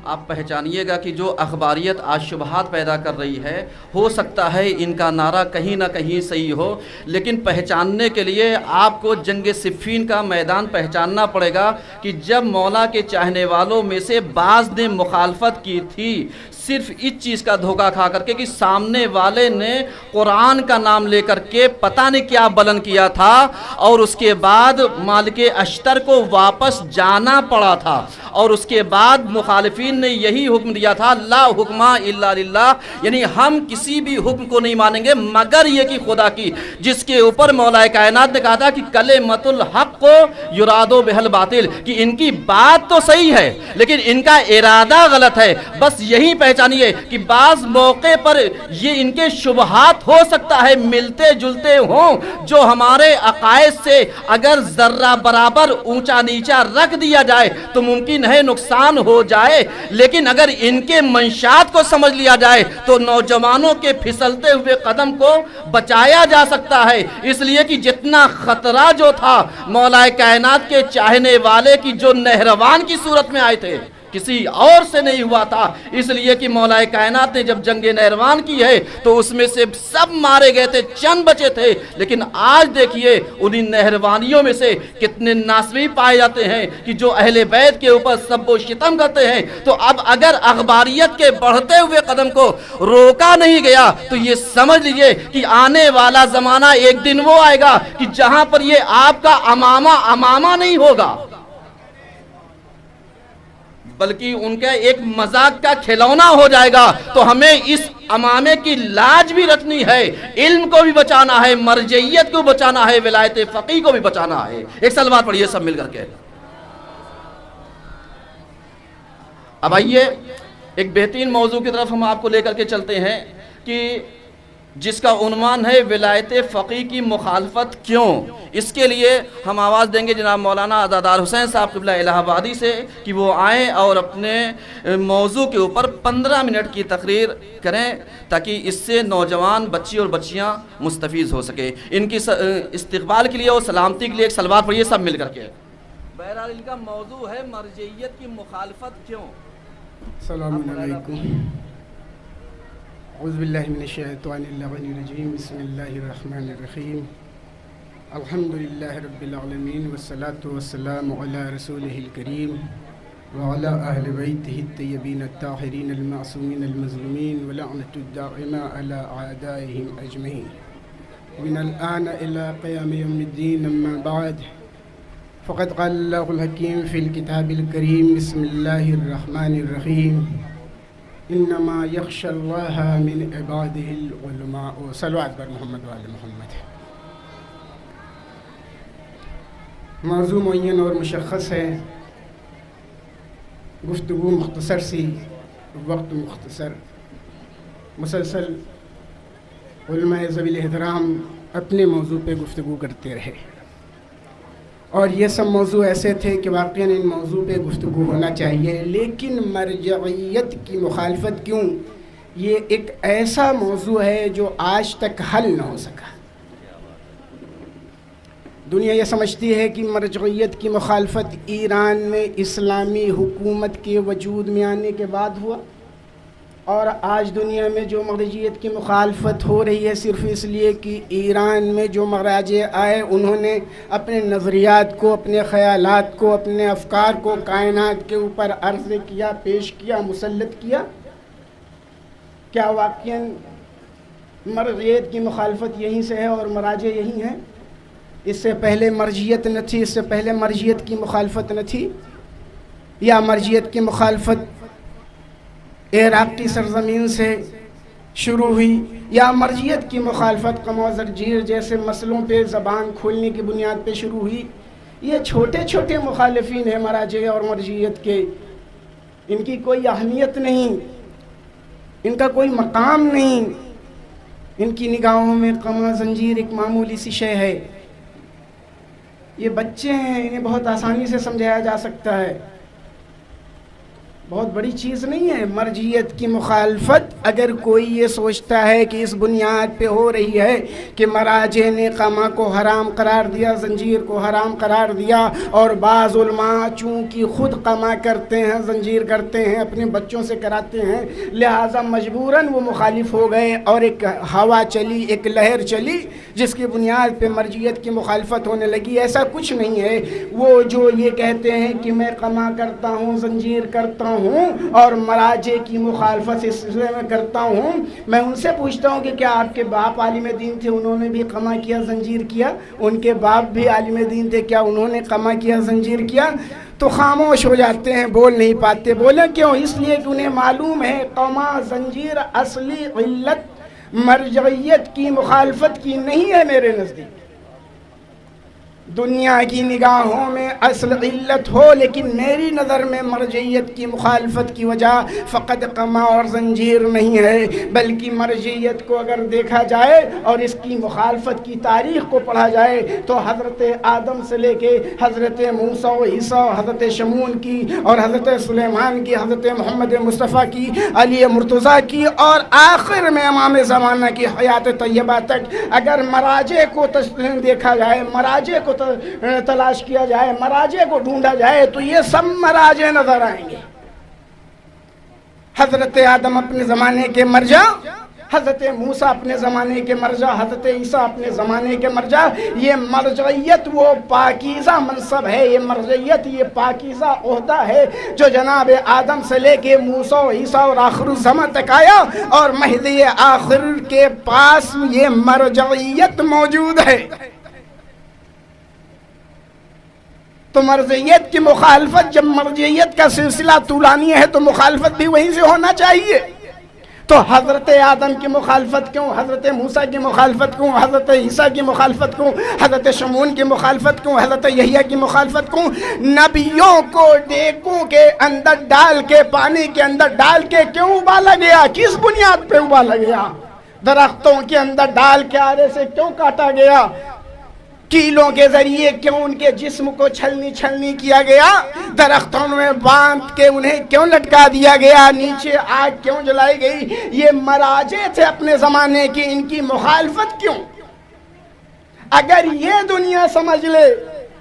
آپ پہچانیے گا کہ جو اخباریت آج شبہات پیدا کر رہی ہے، ہو سکتا ہے ان کا نعرہ کہیں نہ کہیں صحیح ہو، لیکن پہچاننے کے لیے آپ کو جنگ صفین کا میدان پہچاننا پڑے گا کہ جب مولا کے چاہنے والوں میں سے بعض نے مخالفت کی تھی، صرف اس چیز کا دھوکہ کھا کر کے کہ سامنے والے نے قرآن کا نام لے کر کے پتہ نہیں کیا بلند کیا تھا، اور اس کے بعد مالک اشتر کو واپس جانا پڑا تھا، اور اس کے بعد مخالفین نے یہی حکم دیا تھا لا حکمہ الا للہ، یعنی ہم کسی بھی حکم کو نہیں مانیں گے مگر یہ کہ خدا کی، جس کے اوپر مولا کائنات نے کہا تھا کہ کلمۃ الحق کو یرادو بہل باطل، کہ ان کی بات تو صحیح ہے لیکن ان کا ارادہ غلط ہے۔ بس یہی پہچانیے کہ بعض موقع پر یہ ان کے شبہات ہو سکتا ہے ملتے جلتے ہوں، جو ہمارے عقائد سے اگر ذرہ برابر اونچا نیچا رکھ دیا جائے تو ممکن ہے نقصان ہو جائے، لیکن اگر ان کے منشات کو سمجھ لیا جائے تو نوجوانوں کے پھسلتے ہوئے قدم کو بچایا جا سکتا ہے۔ اس لیے کہ جتنا خطرہ جو تھا مولا کائنات کے چاہنے والے کی جو نہروان کی صورت میں آئے تھے کسی اور سے نہیں ہوا تھا، اس لیے کہ مولا کائنات نے جب جنگ نہروان کی ہے تو اس میں سے سب مارے گئے تھے، چند بچے تھے، لیکن آج دیکھیے انہی نہروانیوں میں سے کتنے ناسوی پائے جاتے ہیں کہ جو اہل بیت کے اوپر سب و شتم کرتے ہیں۔ تو اب اگر اخباریت کے بڑھتے ہوئے قدم کو روکا نہیں گیا تو یہ سمجھ لیجئے کہ آنے والا زمانہ ایک دن وہ آئے گا کہ جہاں پر یہ آپ کا امامہ نہیں ہوگا بلکہ ان کا ایک مذاق کا کھلونا ہو جائے گا۔ تو ہمیں اس امامے کی لاج بھی رکھنی ہے، علم کو بھی بچانا ہے، مرجعیت کو بچانا ہے، ولایت فقیہ کو بھی بچانا ہے۔ ایک سلوات پڑھیے سب مل کر کے۔ اب آئیے ایک بہترین موضوع کی طرف ہم آپ کو لے کر کے چلتے ہیں کہ جس کا عنوان ہے ولایت فقیہ کی مخالفت کیوں۔ اس کے لیے ہم آواز دیں گے جناب مولانا عزادار حسین صاحب قبلہ الہ آبادی سے کہ وہ آئیں اور اپنے موضوع کے اوپر 15 منٹ کی تقریر کریں تاکہ اس سے نوجوان بچی اور بچیاں مستفیض ہو سکے۔ ان کی استقبال کے لیے اور سلامتی کے لیے ایک سلوات پڑھیے سب مل کر کے۔ بہرحال ان کا موضوع ہے مرجعیت کی مخالفت کیوں۔ السلام علیکم۔ اعوذ باللہ من الشیطان الرجیم، بسم اللہ الرحمن الرحیم، الحمدللہ رب العالمین والصلاة والسلام علی رسولہ الکریم وعلی اہل بیتہ الطیبین الطاہرین المعصومین المظلومین ولعنۃ الدائمہ علی اعدائہم اجمعین من الآن الى قیام یوم الدین، اما بعد فقد قال اللہ الحکیم فی الکتاب الکریم، بسم اللہ الرحمن الرحیم، انما یخشی اللہ من عبادہ العلماء۔ صلوات بر محمد و آل محمد۔ موضوع معین اور مشخص ہے، گفتگو مختصر سی، وقت مختصر، مسلسل علماء ذوی الاحترام اپنے موضوع پہ گفتگو کرتے رہے، اور یہ سب موضوع ایسے تھے کہ واقعاً ان موضوع پہ گفتگو ہونا چاہیے، لیکن مرجعیت کی مخالفت کیوں، یہ ایک ایسا موضوع ہے جو آج تک حل نہ ہو سکا۔ دنیا یہ سمجھتی ہے کہ مرجعیت کی مخالفت ایران میں اسلامی حکومت کے وجود میں آنے کے بعد ہوا، اور آج دنیا میں جو مرجعیت کی مخالفت ہو رہی ہے صرف اس لیے کہ ایران میں جو مراجع آئے انہوں نے اپنے نظریات کو، اپنے خیالات کو، اپنے افکار کو کائنات کے اوپر عرض کیا، پیش کیا، مسلط کیا۔ کیا واقعاً مرجعیت کی مخالفت یہیں سے ہے اور مراجع یہی ہیں؟ اس سے پہلے مرجعیت نہ تھی؟ اس سے پہلے مرجعیت کی مخالفت نہ تھی؟ یا مرجعیت کی مخالفت عراق کی سرزمین سے شروع ہوئی، یا مرجعیت کی مخالفت قم و زرجیر جیسے مسئلوں پہ زبان کھولنے کی بنیاد پہ شروع ہوئی؟ یہ چھوٹے چھوٹے مخالفین ہیں مراجع اور مرجعیت کے، ان کی کوئی اہمیت نہیں، ان کا کوئی مقام نہیں، ان کی نگاہوں میں قم و زنجیر ایک معمولی سی شے ہے۔ یہ بچے ہیں، انہیں بہت آسانی سے سمجھایا جا سکتا ہے، بہت بڑی چیز نہیں ہے مرجعیت کی مخالفت. اگر کوئی یہ سوچتا ہے کہ اس بنیاد پہ ہو رہی ہے کہ مراجع نے قما کو حرام قرار دیا, زنجیر کو حرام قرار دیا, اور بعض علماء چونکہ خود قما کرتے ہیں, زنجیر کرتے ہیں, اپنے بچوں سے کراتے ہیں, لہٰذا مجبوراً وہ مخالف ہو گئے, اور ایک ہوا چلی, ایک لہر چلی جس کی بنیاد پہ مرجعیت کی مخالفت ہونے لگی. ایسا کچھ نہیں ہے. وہ جو یہ کہتے ہیں کہ میں قما کرتا ہوں, زنجیر کرتا ہوں اور مراجع کی مخالفت اس سلسلے میں کرتا ہوں, میں ان سے پوچھتا ہوں کہ کیا آپ کے باپ عالم دین تھے, انہوں نے بھی قما کیا, زنجیر کیا؟ ان کے باپ بھی عالم دین تھے, کیا انہوں نے قما کیا, زنجیر کیا؟ تو خاموش ہو جاتے ہیں, بول نہیں پاتے. بولے کیوں؟ اس لیے کہ انہیں معلوم ہے قما زنجیر اصلی علت مرجعیت کی مخالفت کی نہیں ہے. میرے نزدیک دنیا کی نگاہوں میں اصل علت ہو, لیکن میری نظر میں مرجعیت کی مخالفت کی وجہ فقط قما اور زنجیر نہیں ہے, بلکہ مرجعیت کو اگر دیکھا جائے اور اس کی مخالفت کی تاریخ کو پڑھا جائے تو حضرت آدم سے لے کے حضرت موسیٰ و عیسیٰ, حضرت شمون کی اور حضرت سلیمان کی, حضرت محمد مصطفیٰ کی, علی مرتضیٰ کی, اور آخر میں امام زمانہ کی حیات طیبہ تک اگر مراجع کو دیکھا جائے, مراجع کو تلاش کیا جائے, مراجع کو ڈھونڈا جائے, تو یہ سب مراجع نظر آئیں گے. حضرت آدم اپنے زمانے کے مرجع, حضرت موسیٰ اپنے زمانے کے مرجع, حضرت عیسیٰ اپنے زمانے کے مرجع. یہ مرجعیت وہ پاکیزہ منصب ہے, یہ مرجعیت یہ پاکیزہ عہدہ ہے جو جناب آدم سے لے کے موسیٰ و عیسیٰ اور آخر الزمان تک آیا, اور مہدی آخر کے پاس یہ مرجعیت موجود ہے. تو مرجعیت کی مخالفت, جب مرجعیت کا سلسلہ طولانی ہے تو مخالفت بھی وہیں سے ہونا چاہیے. تو حضرت آدم کی مخالفت کیوں, حضرت موسیٰ کی مخالفت کیوں, حضرت عیسیٰ کی مخالفت کیوں, حضرت شمون کی مخالفت کیوں, حضرت یحییٰ کی مخالفت کیوں؟ نبیوں کو ڈیکوں کے اندر ڈال کے, پانی کے اندر ڈال کے کیوں ابالا گیا, کس بنیاد پہ ابالا گیا؟ درختوں کے اندر ڈال کے آرے سے کیوں کاٹا گیا؟ کیلوں کے ذریعے کیوں ان کے جسم کو چھلنی کیا گیا؟ درختوں میں باندھ کے انہیں کیوں لٹکا دیا گیا؟ نیچے آگ کیوں جلائی گئی؟ یہ مراجع تھے اپنے زمانے کی, ان کی مخالفت کیوں؟ اگر یہ دنیا سمجھ لے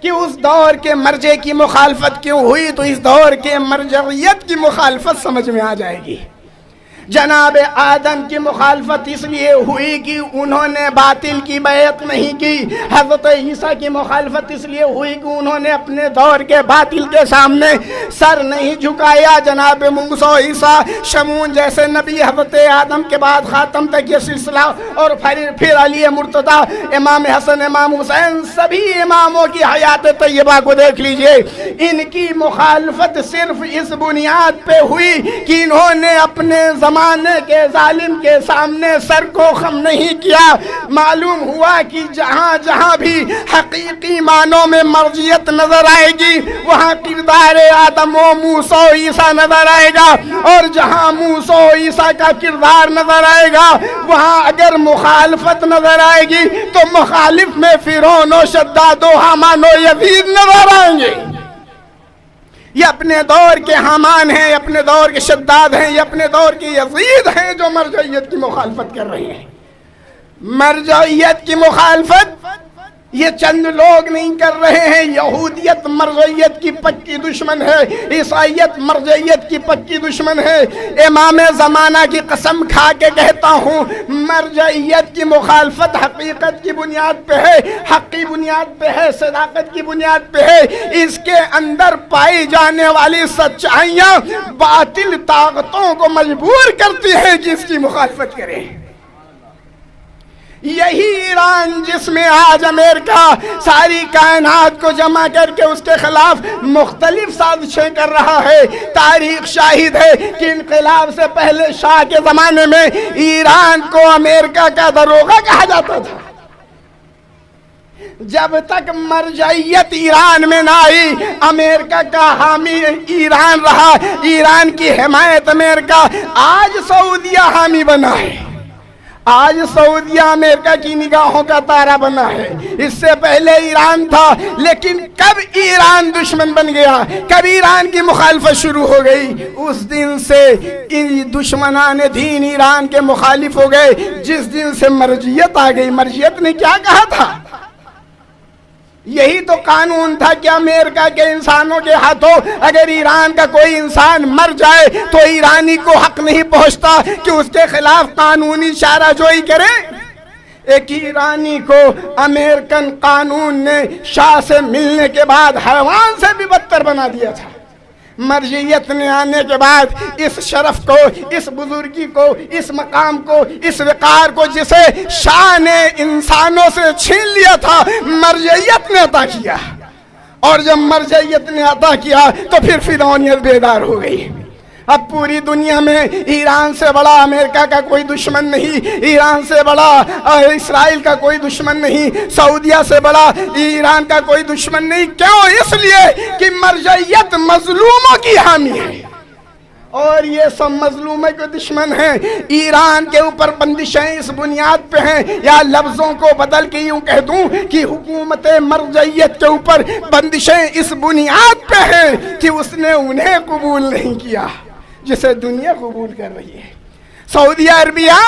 کہ اس دور کے مرجع کی مخالفت کیوں ہوئی, تو اس دور کے مرجعیت کی مخالفت سمجھ میں آ جائے گی. جناب آدم کی مخالفت اس لیے ہوئی کہ انہوں نے باطل کی بیعت نہیں کی. حضرت عیسیٰ کی مخالفت اس لیے ہوئی کہ انہوں نے اپنے دور کے باطل کے سامنے سر نہیں جھکایا. جناب موسیٰ عیسیٰ شمون جیسے نبی, حضرت آدم کے بعد خاتم تک یہ سلسلہ, اور پھر علی مرتضیٰ, امام حسن, امام حسین, سبھی اماموں کی حیات طیبہ کو دیکھ لیجئے. ان کی مخالفت صرف اس بنیاد پہ ہوئی کہ انہوں نے اپنے زمانے کے ظالم کے سامنے سر کو خم نہیں کیا. معلوم ہوا کہ جہاں جہاں بھی حقیقی معنوں میں مرجعیت نظر آئے گی وہاں کردار آدم و موسیٰ و عیسیٰ نظر آئے گا, اور جہاں موسیٰ و عیسیٰ کا کردار نظر آئے گا وہاں اگر مخالفت نظر آئے گی تو مخالف میں فرعون و شداد و حامان و یزید نظر آئیں گے. یہ اپنے دور کے حامان ہیں, اپنے دور کے شداد ہیں, یہ اپنے دور کے یزید ہیں جو مرجعیت کی مخالفت کر رہے ہیں. مرجعیت کی مخالفت یہ چند لوگ نہیں کر رہے ہیں. یہودیت مرجعیت کی پکی دشمن ہے, عیسائیت مرجعیت کی پکی دشمن ہے. امام زمانہ کی قسم کھا کے کہتا ہوں, مرجعیت کی مخالفت حقیقت کی بنیاد پہ ہے, حق کی بنیاد پہ ہے, صداقت کی بنیاد پہ ہے. اس کے اندر پائی جانے والی سچائیاں باطل طاقتوں کو مجبور کرتی ہیں کہ اس کی مخالفت کریں. یہی ایران جس میں آج امریکہ ساری کائنات کو جمع کر کے اس کے خلاف مختلف سازشیں کر رہا ہے. تاریخ شاہد ہے کہ انقلاب سے پہلے شاہ کے زمانے میں ایران کو امریکہ کا داروغہ کہا جاتا تھا. جب تک مرجعیت ایران میں نہ آئی, امریکہ کا حامی ایران رہا, ایران کی حمایت امریکہ. آج سعودیہ حامی بنا ہے, آج سعودیہ امریکہ کی نگاہوں کا تارا بنا ہے. اس سے پہلے ایران تھا، لیکن کب ایران دشمن بن گیا، کب ایران کی مخالفت شروع ہو گئی، اس دن سے دشمنان دین ایران کے مخالف ہو گئے. جس دن سے مرجعیت آ گئی. مرجعیت نے کیا کہا تھا؟ یہی تو قانون تھا کہ امریکہ کے انسانوں کے ہاتھوں اگر ایران کا کوئی انسان مر جائے تو ایرانی کو حق نہیں پہنچتا کہ اس کے خلاف قانونی چارہ جوئی کرے. ایک ایرانی کو امریکن قانون نے شاہ سے ملنے کے بعد حیوان سے بھی بدتر بنا دیا تھا. مرجعیت نے آنے کے بعد اس شرف کو، اس بزرگی کو، اس مقام کو، اس وقار کو جسے شاہ نے انسانوں سے چھین لیا تھا، مرجعیت نے عطا کیا. اور جب مرجعیت نے عطا کیا تو پھر فرعونیت بیدار ہو گئی. اب پوری دنیا میں ایران سے بڑا امریکہ کا کوئی دشمن نہیں، ایران سے بڑا اسرائیل کا کوئی دشمن نہیں، سعودیہ سے بڑا ایران کا کوئی دشمن نہیں. کیوں؟ اس لیے کہ مرجعیت مظلوموں کی حامی ہے اور یہ سب مظلوموں کے دشمن ہیں. ایران کے اوپر بندشیں اس بنیاد پہ ہیں، یا لفظوں کو بدل کے یوں کہہ دوں کہ حکومت مرجعیت کے اوپر بندشیں اس بنیاد پہ ہیں کہ اس نے انہیں قبول نہیں کیا جسے دنیا قبول کر رہی ہے. سعودی عربیہ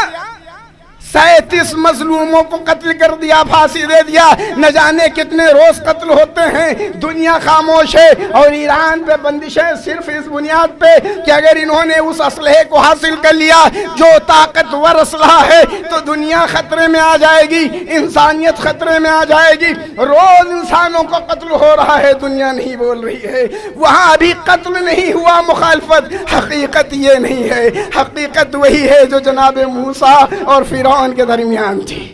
37 مظلوموں کو قتل کر دیا، پھانسی دے دیا. نہ جانے کتنے روز قتل ہوتے ہیں، دنیا خاموش ہے. اور ایران پہ بندشیں صرف اس بنیاد پہ کہ اگر انہوں نے اس اسلحے کو حاصل کر لیا جو طاقتور اسلحہ ہے تو دنیا خطرے میں آ جائے گی، انسانیت خطرے میں آ جائے گی. روز انسانوں کو قتل ہو رہا ہے، دنیا نہیں بول رہی ہے. وہاں ابھی قتل نہیں ہوا، مخالفت. حقیقت یہ نہیں ہے، حقیقت وہی ہے جو جناب موسیٰ اور فرعون کے درمیان تھی.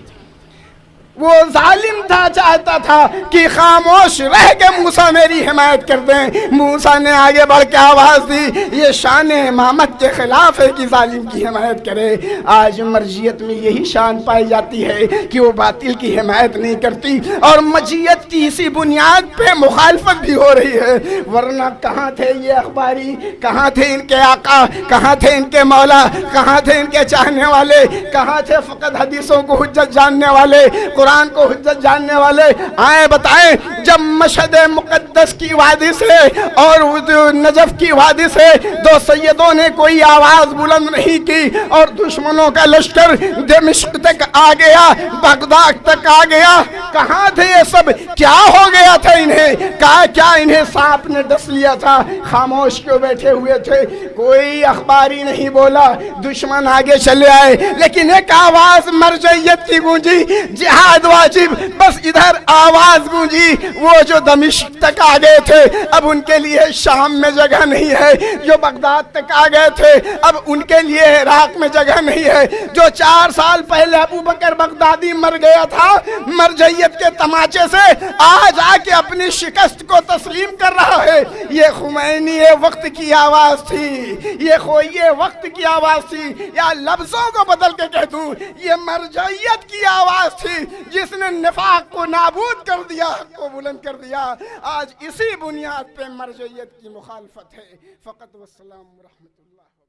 وہ ظالم تھا، چاہتا تھا کہ خاموش رہ کے موسیٰ میری حمایت کر دیں. موسیٰ نے آگے بڑھ کے آواز دی، یہ شان امامت کے خلاف ہے کہ ظالم کی حمایت کرے. آج مرجعیت میں یہی شان پائی جاتی ہے کہ وہ باطل کی حمایت نہیں کرتی اور مجیت کی اسی بنیاد پہ مخالفت بھی ہو رہی ہے. ورنہ کہاں تھے یہ اخباری، کہاں تھے ان کے آقا، کہاں تھے ان کے مولا، کہاں تھے ان کے چاہنے والے، کہاں تھے فقط حدیثوں کو حجت جاننے والے، قرآن کو حجت جاننے والے. آئے بتائیں، جب مشہد مقدس کی وادی سے اور نجف کی وادی سے دو سیدوں نے کوئی آواز بلند نہیں کی اور دشمنوں کا لشکر دمشق تک آ گیا، بغداد تک آ گیا، کہاں تھے یہ سب؟ کیا ہو گیا تھا انہیں؟ کیا انہیں سانپ نے ڈس لیا تھا؟ خاموش کیوں بیٹھے ہوئے تھے؟ کوئی اخباری نہیں بولا، دشمن آگے چلے آئے. لیکن ایک آواز مرجعیت کی گونجی، جہاد واجب. بس ادھر آواز گونجی، وہ جو دمشق تک آ گئے تھے اب ان کے لیے شام میں جگہ نہیں ہے، جو بغداد تک آ گئے تھے اب ان کے لیے عراق میں جگہ نہیں ہے، جو 4 سال پہلے ابو بکر بغدادی مر گیا تھا مرجعیت کے تماچے سے، آج آ کے اپنی شکست کو تسلیم کر رہا ہے. یہ خمینی وقت کی آواز تھی، یہ وقت کی آواز تھی، یا لفظوں کو بدل کے کہہ دوں یہ مرجعیت کی آواز تھی جس نے نفاق کو نابود کر دیا، حق کو بلند کر دیا. آج اسی بنیاد پہ مرجعیت کی مخالفت ہے. فقط والسلام ورحمۃ اللہ.